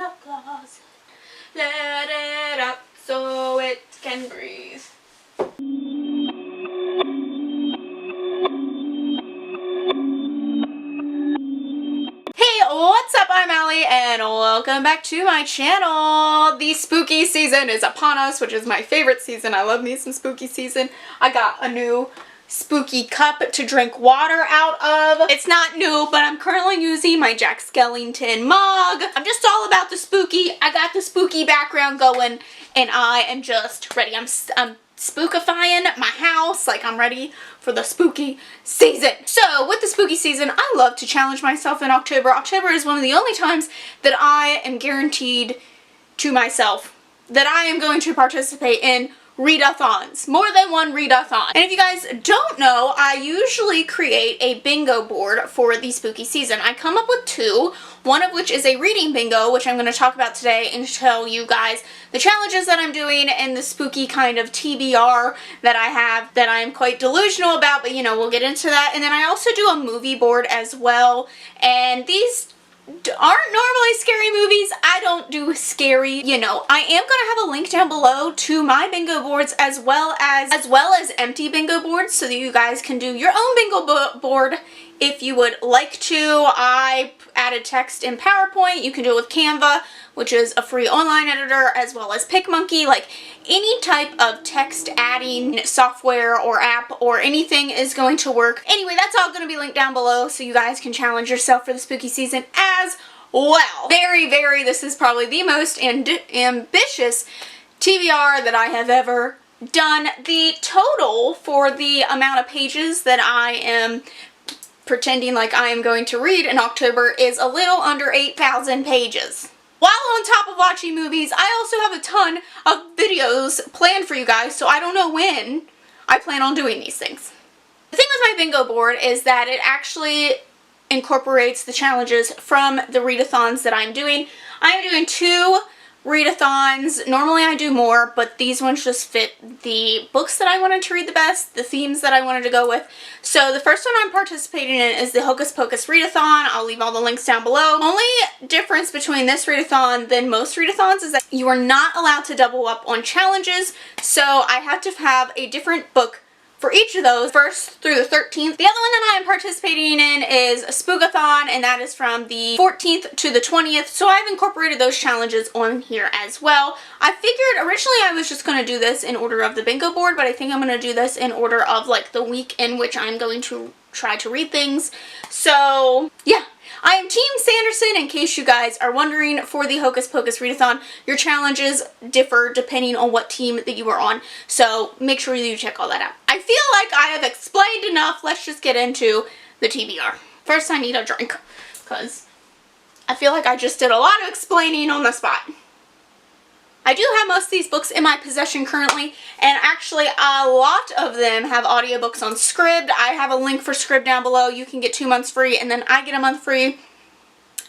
the closet. Let it out so it can breathe. Hey, what's up? I'm Allie and welcome back to my channel. The spooky season is upon us, which is my favorite season. I love me some spooky season. I got a new spooky cup to drink water out of. It's not new, but I'm currently using my Jack Skellington mug. I'm just all about the spooky. I got the spooky background going and I am just ready. I'm spookifying my house, like I'm ready for the spooky season. So with the spooky season, I love to challenge myself in October. October is one of the only times that I am guaranteed to myself that I am going to participate in readathons, more than one readathon. And if you guys don't know, I usually create a bingo board for the spooky season. I come up with two, one of which is a reading bingo, which I'm going to talk about today and tell you guys the challenges that I'm doing and the spooky kind of TBR that I have that I'm quite delusional about, but you know, we'll get into that. And then I also do a movie board as well, and these aren't normally scary movies. I don't do scary, you know. I am going to have a link down below to my bingo boards as well as empty bingo boards so that you guys can do your own bingo board if you would like to. I added text in PowerPoint. You can do it with Canva, which is a free online editor, as well as PicMonkey. Like any type of text adding software or app or anything is going to work. Anyway, that's all going to be linked down below so you guys can challenge yourself for the spooky season as well. This is probably the most ambitious TBR that I have ever done. The total for the amount of pages that I am pretending like I am going to read in October is a little under 8,000 pages. While on top of watching movies, I also have a ton of videos planned for you guys, so I don't know when I plan on doing these things. The thing with my bingo board is that it actually incorporates the challenges from the readathons that I'm doing. I am doing 2 readathons. Normally I do more, but these ones just fit the books that I wanted to read the best, the themes that I wanted to go with. So the first one I'm participating in is the Hocus Pocus readathon. I'll leave all the links down below. Only difference between this readathon than most readathons is that you are not allowed to double up on challenges, so I have to have a different book for each of those, 1st through the 13th. The other one that I am participating in is a spookathon, and that is from the 14th to the 20th, so I've incorporated those challenges on here as well. I figured originally I was just going to do this in order of the bingo board, but I think I'm going to do this in order of like the week in which I'm going to try to read things. So yeah. I am Team Sanderson, in case you guys are wondering, for the Hocus Pocus readathon. Your challenges differ depending on what team that you are on, so make sure you check all that out. I feel like I have explained enough. Let's just get into the TBR. First, I need a drink, because I feel like I just did a lot of explaining on the spot. I do have most of these books in my possession currently, and actually a lot of them have audiobooks on Scribd. I have a link for Scribd down below. You can get 2 months free, and then I get a month free.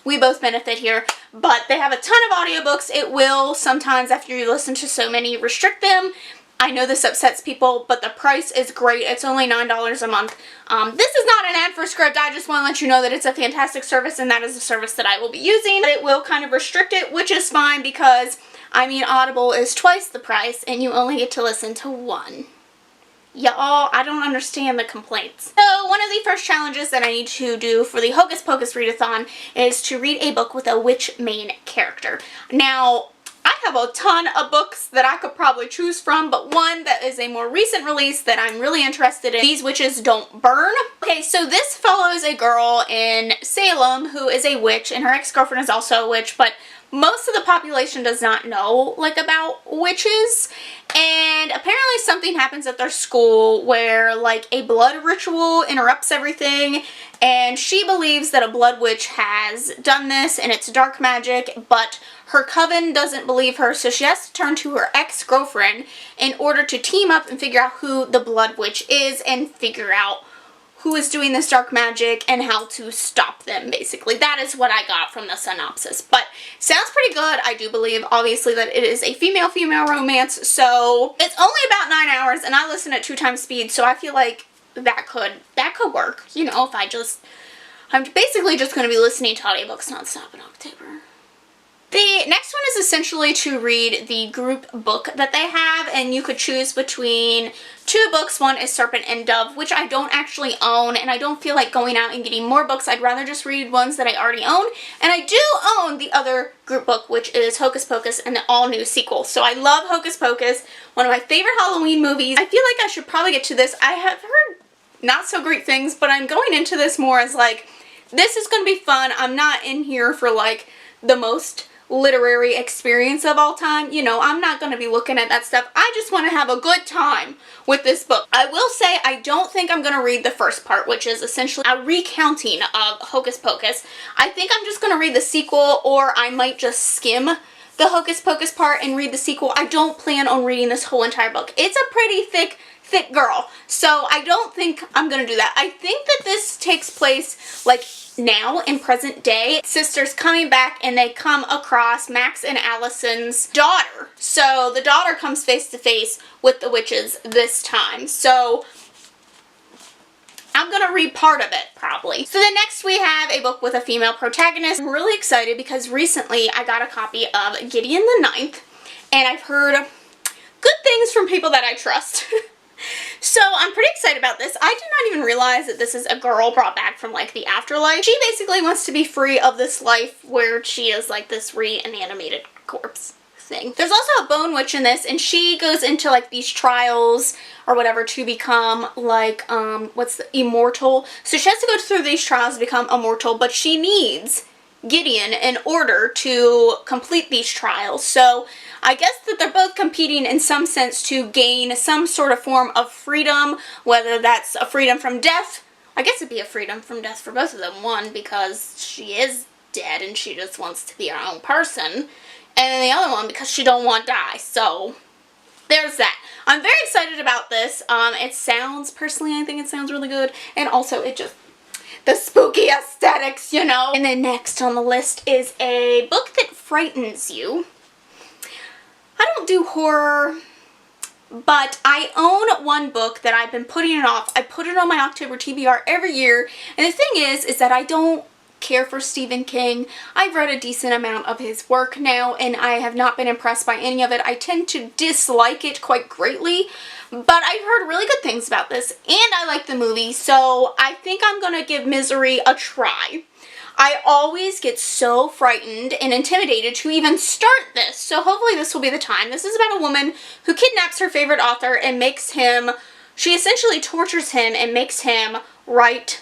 We both benefit here, but they have a ton of audiobooks. It will sometimes, after you listen to so many, restrict them. I know this upsets people, but the price is great. It's only $9 a month. This is not an ad for Scribd. I just want to let you know that it's a fantastic service, and that is a service that I will be using. But it will kind of restrict it, which is fine because I mean, Audible is twice the price, and you only get to listen to 1. Y'all, I don't understand the complaints. So, one of the first challenges that I need to do for the Hocus Pocus readathon is to read a book with a witch main character. Now, I have a ton of books that I could probably choose from, but one that is a more recent release that I'm really interested in, These Witches Don't Burn. Okay, so this follows a girl in Salem who is a witch, and her ex-girlfriend is also a witch, but most of the population does not know, like, about witches, and apparently something happens at their school where, like, a blood ritual interrupts everything, and she believes that a blood witch has done this, and it's dark magic, but her coven doesn't believe her, so she has to turn to her ex-girlfriend in order to team up and figure out who the blood witch is and figure out who is doing this dark magic and how to stop them, basically. That is what I got from the synopsis. But sounds pretty good. I do believe, obviously, that it is a female-female romance, so it's only about 9 hours, and I listen at 2 times speed, so I feel like that could work. You know, if I'm basically just going to be listening to audiobooks nonstop in October. The next one is essentially to read the group book that they have, and you could choose between 2 books. One is Serpent and Dove, which I don't actually own, and I don't feel like going out and getting more books. I'd rather just read ones that I already own, and I do own the other group book, which is Hocus Pocus and the all-new sequel. So I love Hocus Pocus, one of my favorite Halloween movies. I feel like I should probably get to this. I have heard not so great things, but I'm going into this more as like, this is going to be fun. I'm not in here for like the most literary experience of all time. You know, I'm not going to be looking at that stuff. I just want to have a good time with this book. I will say I don't think I'm going to read the first part, which is essentially a recounting of Hocus Pocus. I think I'm just going to read the sequel, or I might just skim the Hocus Pocus part and read the sequel. I don't plan on reading this whole entire book. It's a pretty thick girl, so I don't think I'm going to do that. I think that this takes place like now in present day. Sisters coming back, and they come across Max and Allison's daughter. So the daughter comes face to face with the witches this time. So I'm going to read part of it, probably. So the next we have a book with a female protagonist. I'm really excited because recently I got a copy of Gideon the Ninth, and I've heard good things from people that I trust. So I'm pretty excited about this. I did not even realize that this is a girl brought back from like the afterlife. She basically wants to be free of this life where she is like this reanimated corpse thing. There's also a bone witch in this, and she goes into like these trials or whatever to become like, immortal. So she has to go through these trials to become immortal, but she needs Gideon in order to complete these trials. So I guess that they're both competing in some sense to gain some sort of form of freedom, whether that's a freedom from death. I guess it'd be a freedom from death for both of them. One, because she is dead and she just wants to be her own person. And then the other one, because she don't want to die. So there's that. I'm very excited about this. It sounds, personally, I think it sounds really good. And also it just, the spooky aesthetics, you know. And then next on the list is a book that frightens you. I don't do horror, but I own one book that I've been putting it off. I put it on my October TBR every year, and the thing is that I don't care for Stephen King. I've read a decent amount of his work now, and I have not been impressed by any of it. I tend to dislike it quite greatly, but I've heard really good things about this, and I like the movie, so I think I'm going to give Misery a try. I always get so frightened and intimidated to even start this, so hopefully this will be the time. This is about a woman who kidnaps her favorite author and makes him, she essentially tortures him and makes him write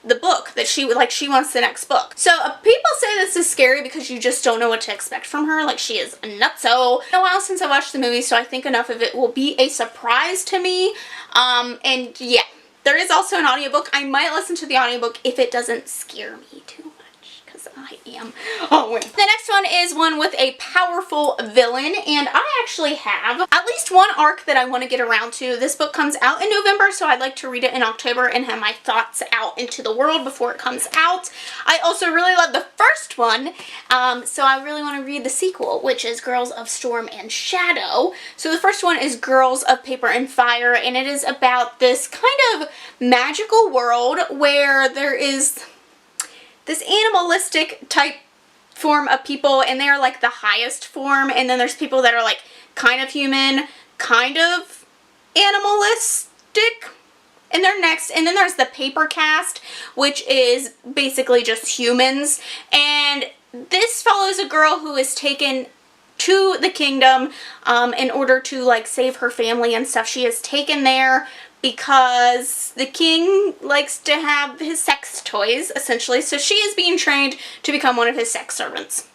the book that she wants the next book. So people say this is scary because you just don't know what to expect from her. Like, she is nutso. It's been a while since I watched the movie, so I think enough of it will be a surprise to me. And yeah, there is also an audiobook. I might listen to the audiobook if it doesn't scare me too much, because I am a wimp. The next one is one with a powerful villain, and I actually have at least one arc that I want to get around to. This book comes out in November, so I'd like to read it in October and have my thoughts out into the world before it comes out. I also really love the first one, so I really want to read the sequel, which is Girls of Storm and Shadow. So the first one is Girls of Paper and Fire, and it is about this kind of magical world where there is this animalistic type form of people, and they're like the highest form, and then there's people that are like kind of human, kind of animalistic, and they're next. And then there's the paper caste, which is basically just humans, and this follows a girl who is taken to the kingdom in order to like save her family and stuff. She is taken there because the king likes to have his sex toys, essentially. So she is being trained to become one of his sex servants.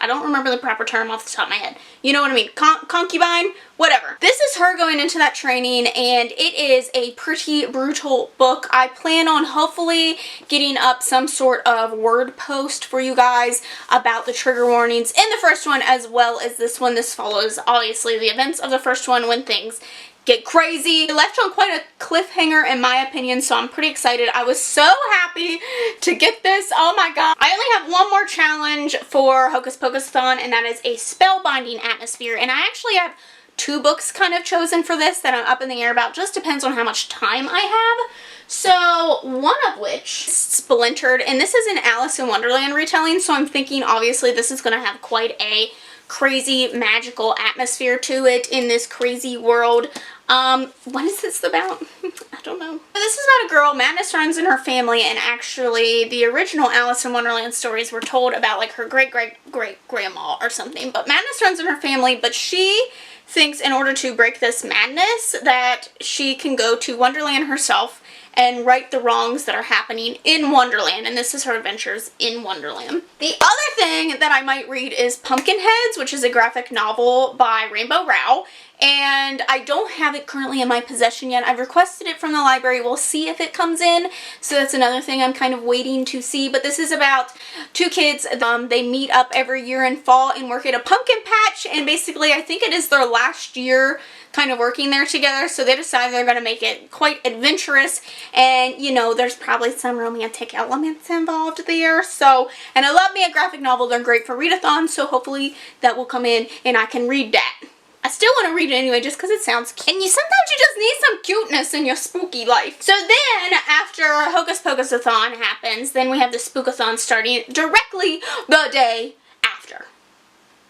I don't remember the proper term off the top of my head. You know what I mean? Concubine? Whatever. This is her going into that training, and it is a pretty brutal book. I plan on hopefully getting up some sort of word post for you guys about the trigger warnings in the first one as well as this one. This follows, obviously, the events of the first one when things get crazy. It left on quite a cliffhanger in my opinion, so I'm pretty excited. I was so happy to get this. Oh my god. I only have one more challenge for Hocus Pocus-thon, and that is a spellbinding atmosphere, and I actually have 2 books kind of chosen for this that I'm up in the air about. Just depends on how much time I have. So one of which is Splintered, and this is an Alice in Wonderland retelling, so I'm thinking obviously this is going to have quite a crazy magical atmosphere to it in this crazy world. What is this about? I don't know. This is about a girl, madness runs in her family, and actually the original Alice in Wonderland stories were told about like her great-great-great-grandma or something, but madness runs in her family, but she thinks in order to break this madness that she can go to Wonderland herself and right the wrongs that are happening in Wonderland, and this is her adventures in Wonderland. The other thing that I might read is Pumpkinheads, which is a graphic novel by Rainbow Rowell, and I don't have it currently in my possession yet. I've requested it from the library. We'll see if it comes in, so that's another thing I'm kind of waiting to see. But this is about 2 kids. They meet up every year in fall and work at a pumpkin patch, and basically I think it is their last year kind of working there together, so they decide they're going to make it quite adventurous, and you know, there's probably some romantic elements involved there. So, and I love me a graphic novel. They're great for readathons, so hopefully that will come in and I can read that. I still want to read it anyway just because it sounds cute. And sometimes you just need some cuteness in your spooky life. So then, after Hocus Pocus-a-thon happens, then we have the Spookathon starting directly the day after.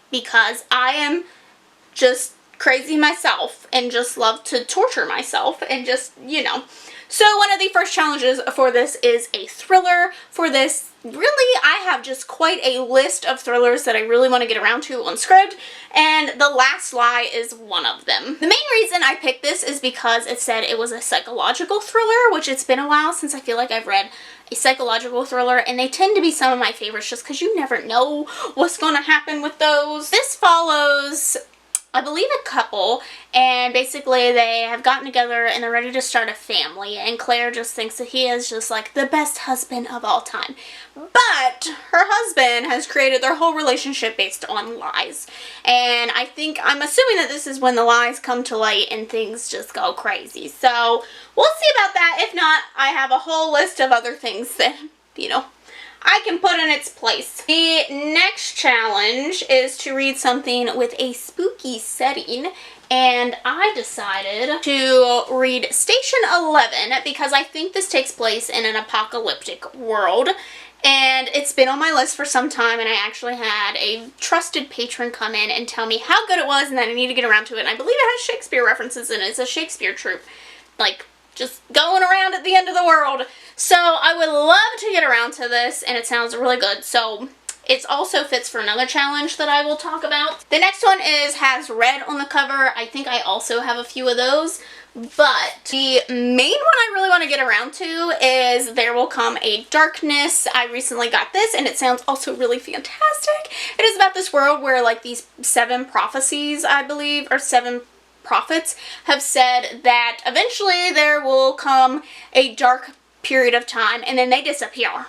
Because I am just crazy myself and just love to torture myself and just, you know. So one of the first challenges for this is a thriller. For this, really, I have just quite a list of thrillers that I really want to get around to on script, and The Last Lie is one of them. The main reason I picked this is because it said it was a psychological thriller, which it's been a while since I feel like I've read a psychological thriller, and they tend to be some of my favorites just because you never know what's going to happen with those. This follows, I believe, a couple, and basically they have gotten together and they're ready to start a family, and Claire just thinks that he is just like the best husband of all time. But her husband has created their whole relationship based on lies, and I'm assuming that this is when the lies come to light and things just go crazy. So we'll see about that. If not, I have a whole list of other things that, you know, I can put in its place. The next challenge is to read something with a spooky setting, and I decided to read Station 11 because I think this takes place in an apocalyptic world, and it's been on my list for some time, and I actually had a trusted patron come in and tell me how good it was and that I need to get around to it, and I believe it has Shakespeare references in it. It's a Shakespeare troupe, like, just going around at the end of the world. So I would love to get around to this, and it sounds really good. So it also fits for another challenge that I will talk about. The next one has red on the cover. I think I also have a few of those. But the main one I really want to get around to is There Will Come a Darkness. I recently got this, and it sounds also really fantastic. It is about this world where like these 7 prophecies, I believe, or 7 prophets have said that eventually there will come a dark period of time and then they disappear.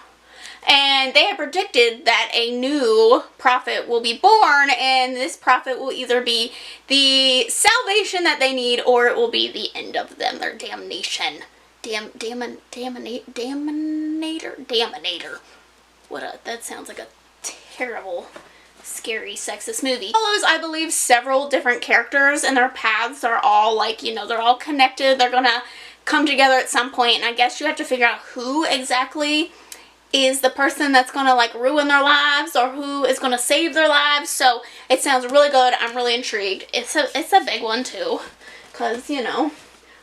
And they have predicted that a new prophet will be born, and this prophet will either be the salvation that they need or it will be the end of them, their damnation. Daminator. That sounds like a terrible, scary, sexist movie. Follows, I believe, several different characters, and their paths are all like, you know, they're all connected. They're gonna come together at some point, and I guess you have to figure out who exactly is the person that's gonna like ruin their lives or who is gonna save their lives. So it sounds really good. I'm really intrigued. It's a big one too, because, you know,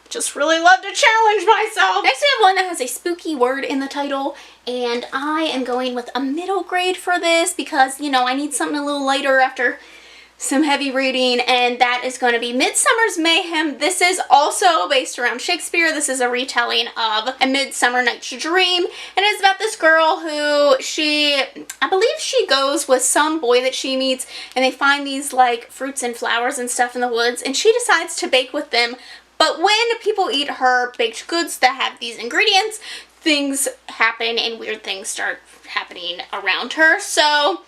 just really love to challenge myself. Next we have one that has a spooky word in the title, and I am going with a middle grade for this because, you know, I need something a little lighter after some heavy reading, and that is going to be Midsummer's Mayhem. This is also based around Shakespeare. This is a retelling of A Midsummer Night's Dream, and it's about this girl who I believe she goes with some boy that she meets, and they find these like fruits and flowers and stuff in the woods, and she decides to bake with them. But when people eat her baked goods that have these ingredients, things happen and weird things start happening around her. So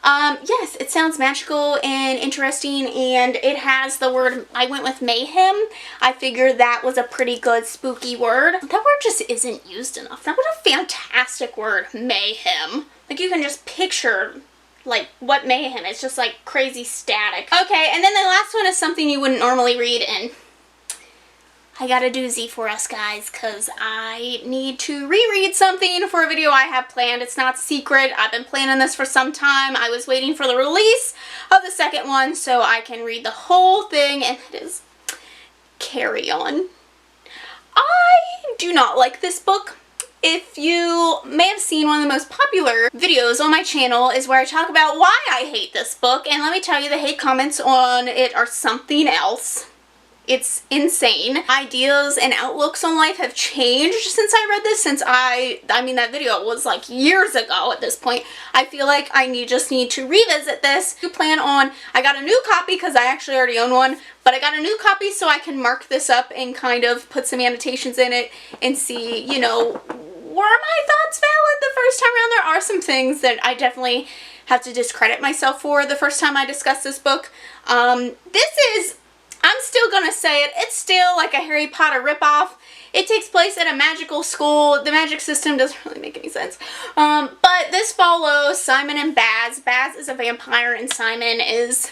yes, it sounds magical and interesting, and it has the word, I went with mayhem. I figured that was a pretty good spooky word. That word just isn't used enough. That was a fantastic word, mayhem. Like, you can just picture like, what mayhem? It's just like crazy static. Okay, and then the last one is something you wouldn't normally read, and I got a doozy for us, guys, because I need to reread something for a video I have planned. It's not secret. I've been planning this for some time. I was waiting for the release of the second one so I can read the whole thing, and it is Carry On. I do not like this book. If you may have seen, one of the most popular videos on my channel is where I talk about why I hate this book, and let me tell you, the hate comments on it are something else. It's insane. Ideas and outlooks on life have changed since I read this, since I mean, that video was like years ago at this point. I feel like I just need to revisit this. I got a new copy because I actually already own one, but I got a new copy so I can mark this up and kind of put some annotations in it and see, you know, were my thoughts valid the first time around? There are some things that I definitely have to discredit myself for the first time I discussed this book. I'm still gonna say it, it's still like a Harry Potter ripoff. It takes place at a magical school. The magic system doesn't really make any sense. But this follows Simon and Baz. Baz is a vampire and Simon is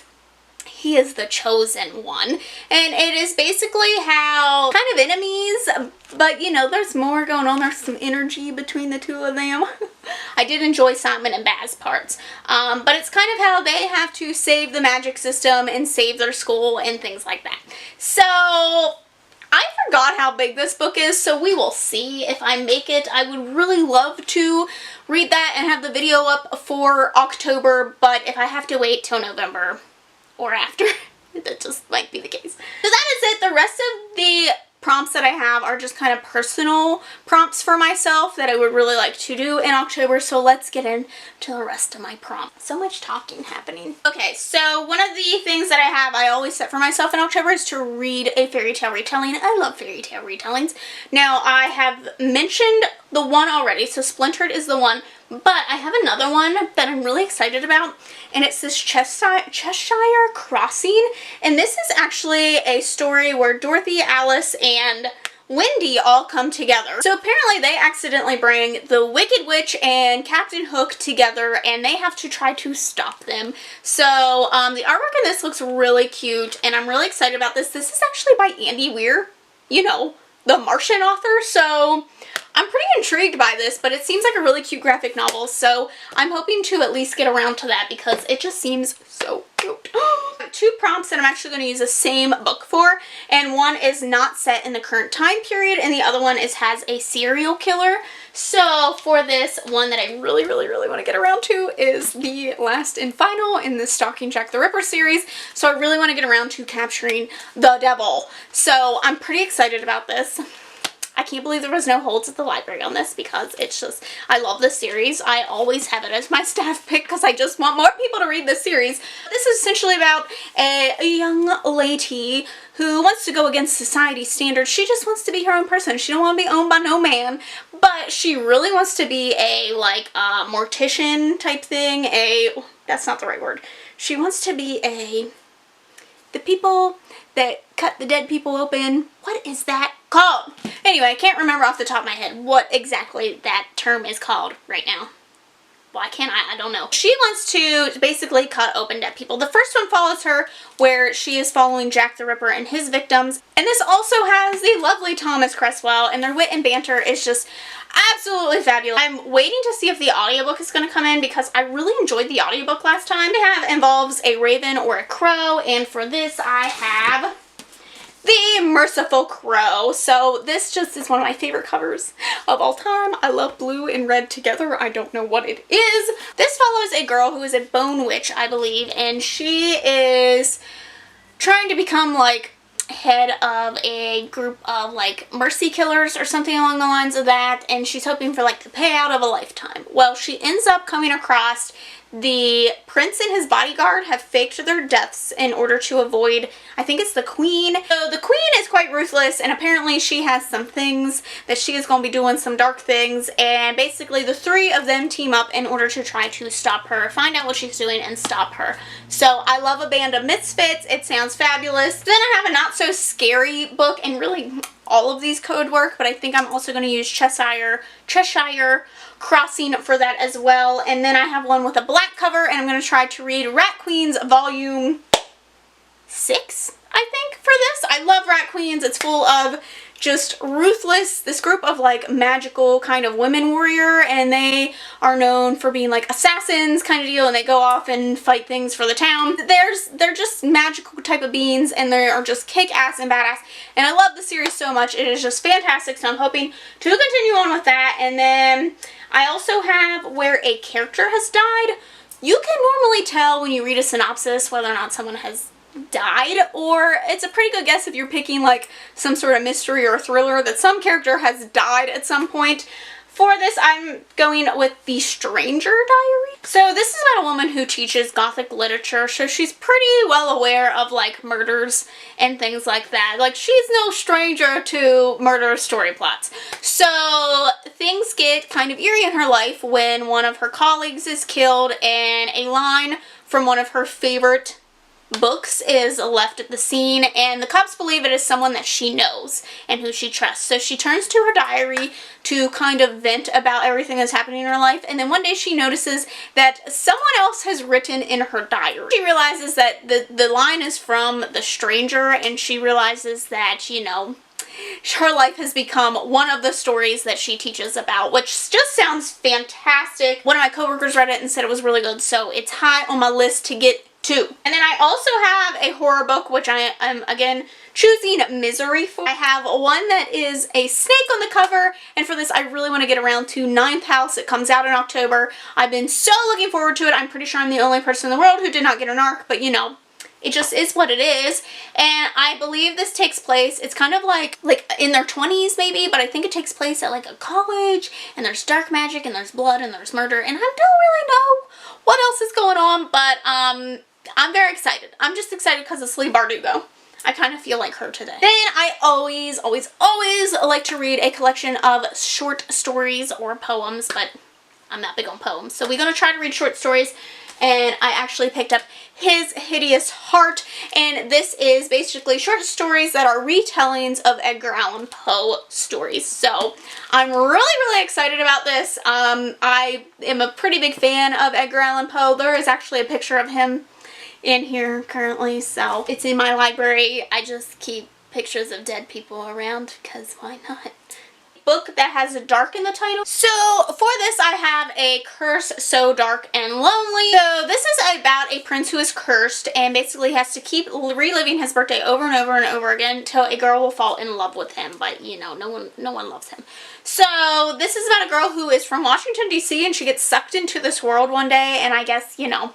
the chosen one. And it is basically how kind of enemies, but you know, there's more going on. There's some energy between the two of them. I did enjoy Simon and Baz parts. But it's kind of how they have to save the magic system and save their school and things like that. So I forgot how big this book is, so we will see if I make it. I would really love to read that and have the video up for October, but if I have to wait till November or after, that just might be the case. So that is it. The rest of the prompts that I have are just kind of personal prompts for myself that I would really like to do in October, so let's get into the rest of my prompts. So much talking happening. Okay, so one of the things that I always set for myself in October is to read a fairy tale retelling. I love fairy tale retellings. Now, I have mentioned the one already, so Splintered is the one, but I have another one that I'm really excited about, and it's this Cheshire Crossing, and this is actually a story where Dorothy, Alice, and Wendy all come together. So apparently they accidentally bring the Wicked Witch and Captain Hook together, and they have to try to stop them. So the artwork in this looks really cute, and I'm really excited about this. This is actually by Andy Weir, you know, the Martian author, so I'm pretty intrigued by this, but it seems like a really cute graphic novel, so I'm hoping to at least get around to that because it just seems so cute. Two prompts that I'm actually going to use the same book for, and one is not set in the current time period, and the other one has a serial killer. So for this one that I really want to get around to is the last and final in the Stalking Jack the Ripper series, so I really want to get around to capturing the devil. So I'm pretty excited about this. I can't believe there was no holds at the library on this because it's just, I love this series. I always have it as my staff pick because I just want more people to read this series. This is essentially about a young lady who wants to go against society's standards. She just wants to be her own person. She don't want to be owned by no man, but she really wants to be a, like, mortician type thing. That's not the right word. She wants to be the people that cut the dead people open. What is that called? Anyway, I can't remember off the top of my head what exactly that term is called right now. Why can't I don't know. She wants to basically cut open dead people. The first one follows her where she is following Jack the Ripper and his victims. And this also has the lovely Thomas Cresswell, and their wit and banter is just absolutely fabulous. I'm waiting to see if the audiobook is going to come in because I really enjoyed the audiobook last time. It involves a raven or a crow, and for this I have the Merciful Crow. So this just is one of my favorite covers of all time. I love blue and red together. I don't know what it is. This follows a girl who is a bone witch, I believe, and she is trying to become like head of a group of like mercy killers or something along the lines of that, and she's hoping for like the payout of a lifetime. Well, she ends up coming across the prince and his bodyguard have faked their deaths in order to avoid, I think it's the queen. So the queen is quite ruthless, and apparently she has some things that she is going to be doing, some dark things, and basically the three of them team up in order to try to stop her, find out what she's doing, and stop her. So I love A Band of Misfits. It sounds fabulous. Then I have a not so scary book, and really all of these could work, but I think I'm also going to use Cheshire crossing for that as well. And then I have one with a black cover, and I'm going to try to read Rat Queens Volume 6, I think, for this. I love Rat Queens. It's full of just ruthless, this group of like magical kind of women warrior, and they are known for being like assassins kind of deal, and they go off and fight things for the town. They're just magical type of beings, and they are just kick-ass and badass, and I love the series so much. It is just fantastic, so I'm hoping to continue on with that. And then I also have Where a Character Has Died. You can normally tell when you read a synopsis whether or not someone has died, or it's a pretty good guess if you're picking like some sort of mystery or thriller that some character has died at some point. For this, I'm going with The Stranger Diary. So this is about a woman who teaches Gothic literature, so she's pretty well aware of like murders and things like that. Like, she's no stranger to murder story plots. So things get kind of eerie in her life when one of her colleagues is killed, and a line from one of her favorite books is left at the scene, and the cops believe it is someone that she knows and who she trusts. So she turns to her diary to kind of vent about everything that's happening in her life, and then one day she notices that someone else has written in her diary. She realizes that the line is from the stranger, and she realizes that, you know, her life has become one of the stories that she teaches about, which just sounds fantastic. One of my coworkers read it and said it was really good, so it's high on my list to get to. And then I also have a horror book, which I am again choosing Misery for. I have one that is a snake on the cover, and for this I really want to get around to Ninth House. It comes out in October. I've been so looking forward to it. I'm pretty sure I'm the only person in the world who did not get an ARC, but you know, it just is what it is. And I believe this takes place, it's kind of like in their 20s maybe, but I think it takes place at like a college, and there's dark magic, and there's blood, and there's murder, and I don't really know what else is going on, but I'm very excited. I'm just excited because of Sleigh Bardugo. I kind of feel like her today. Then I always like to read a collection of short stories or poems, but I'm not big on poems. So we're going to try to read short stories, and I actually picked up His Hideous Heart, and this is basically short stories that are retellings of Edgar Allan Poe stories. So I'm really excited about this. I am a pretty big fan of Edgar Allan Poe. There is actually a picture of him in here currently, so it's in my library. I just keep pictures of dead people around because why not? Book that has a dark in the title. So for this I have A Curse So Dark and Lonely. So this is about a prince who is cursed and basically has to keep reliving his birthday over and over and over again until a girl will fall in love with him, but you know, no one loves him. So this is about a girl who is from Washington DC, and she gets sucked into this world one day, and I guess, you know,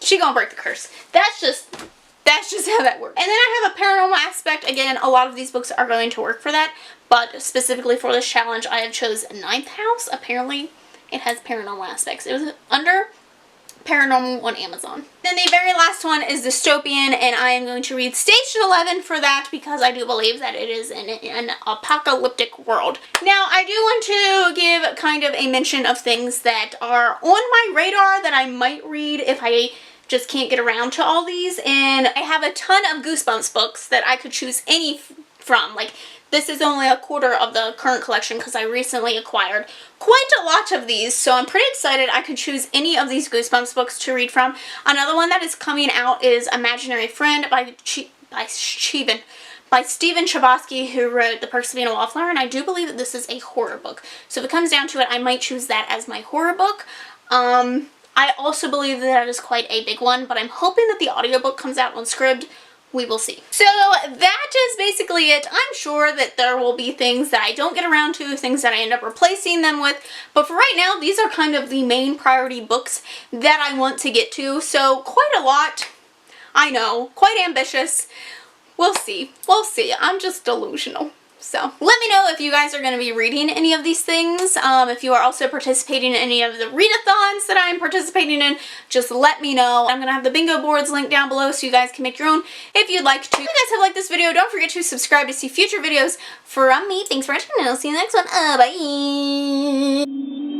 she gonna break the curse. That's just how that works. And then I have a paranormal aspect. Again, a lot of these books are going to work for that, but specifically for this challenge, I have chose Ninth House. Apparently, it has paranormal aspects. It was under paranormal on Amazon. Then the very last one is dystopian, and I am going to read Station 11 for that because I do believe that it is in an apocalyptic world. Now, I do want to give kind of a mention of things that are on my radar that I might read if I just can't get around to all these, and I have a ton of Goosebumps books that I could choose any from. Like, this is only a quarter of the current collection because I recently acquired quite a lot of these, so I'm pretty excited. I could choose any of these Goosebumps books to read from. Another one that is coming out is Imaginary Friend by Stephen Chbosky, who wrote The Perks of Being a Wallflower, and I do believe that this is a horror book. So if it comes down to it, I might choose that as my horror book. I also believe that is quite a big one, but I'm hoping that the audiobook comes out on Scribd. We will see. So that is basically it. I'm sure that there will be things that I don't get around to, things that I end up replacing them with, but for right now, these are kind of the main priority books that I want to get to. So quite a lot, I know, quite ambitious. We'll see. We'll see. I'm just delusional. So let me know if you guys are going to be reading any of these things. If you are also participating in any of the readathons that I'm participating in, just let me know. I'm going to have the bingo boards linked down below so you guys can make your own if you'd like to. If you guys have liked this video, don't forget to subscribe to see future videos from me. Thanks for watching, and I'll see you in the next one. Bye!